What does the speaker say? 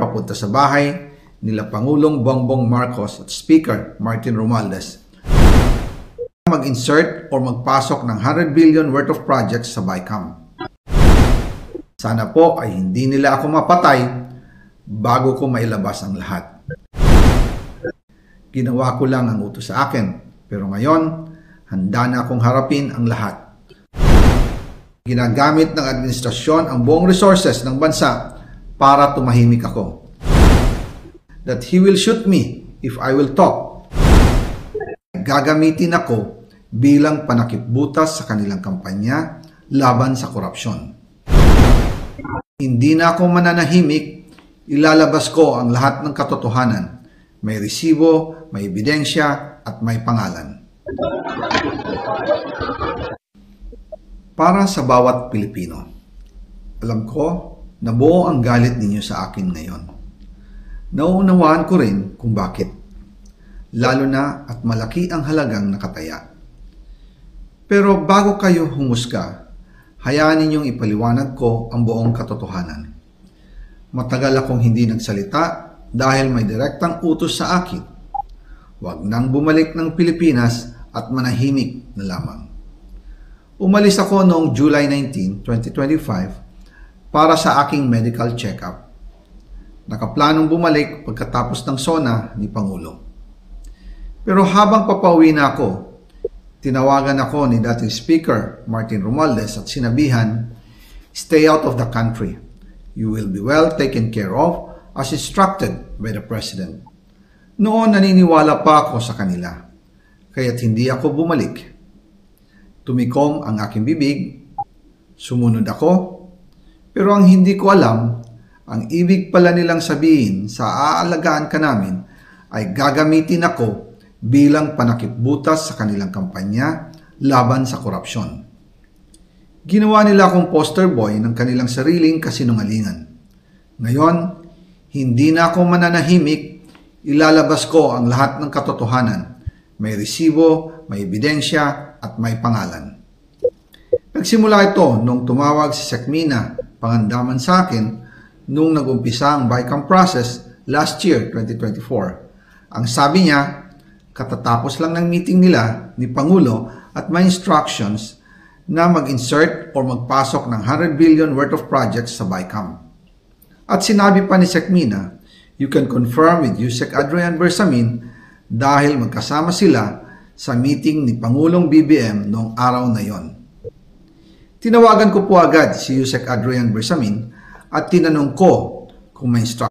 papunta sa bahay nila Pangulong Bongbong Marcos at Speaker Martin Romualdez mag-insert o magpasok ng 100 billion worth of projects sa BICAM. Sana po ay hindi nila ako mapatay bago ko mailabas ang lahat. Ginawa ko lang ang utos sa akin, pero ngayon, handa na akong harapin ang lahat. Ginagamit ng administrasyon ang buong resources ng bansa para tumahimik ako. That he will shoot me if I will talk. Gagamitin ako bilang panakipbutas sa kanilang kampanya laban sa korupsyon. Hindi na ako mananahimik, ilalabas ko ang lahat ng katotohanan. May resibo, may ebidensya, at may pangalan. Para sa bawat Pilipino, alam ko na buo ang galit ninyo sa akin ngayon. Nauunawaan ko rin kung bakit, lalo na at malaki ang halagang nakataya. Pero bago kayo humusga, hayaan ninyong ipaliwanag ko ang buong katotohanan. Matagal akong hindi nagsalita dahil may direktang utos sa akin. Huwag nang bumalik ng Pilipinas at manahimik na lamang. Umalis ako noong July 19, 2025 para sa aking medical check-up. Nakaplanong bumalik pagkatapos ng SONA ni Pangulo. Pero habang papauwi na ako, tinawagan ako ni dating Speaker Martin Romualdez at sinabihan, "Stay out of the country. You will be well taken care of as instructed by the President." Noon naniniwala pa ako sa kanila, kaya't hindi ako bumalik. Tumikom ang aking bibig, sumunod ako, pero ang hindi ko alam, ang ibig pala nilang sabihin sa aalagaan ka namin ay gagamitin ako bilang panakipbutas sa kanilang kampanya laban sa korupsyon. Ginawa nila akong poster boy ng kanilang sariling kasinungalingan. Ngayon, hindi na ako mananahimik, ilalabas ko ang lahat ng katotohanan. May resibo, may ebidensya, at may pangalan. Nagsimula ito nung tumawag si Sekmina Pangandaman sa akin nung nag-umpisa ang BICAM process last year, 2024. Ang sabi niya, katatapos lang ng meeting nila ni Pangulo at may instructions na mag-insert o magpasok ng 100 billion worth of projects sa BICAM. At sinabi pa ni Sekmina, you can confirm with Yusek Adrian Bersamin dahil magkasama sila sa meeting ni Pangulong BBM noong araw na yon. Tinawagan ko po agad si Yusek Adrian Bersamin at tinanong ko kung may instruction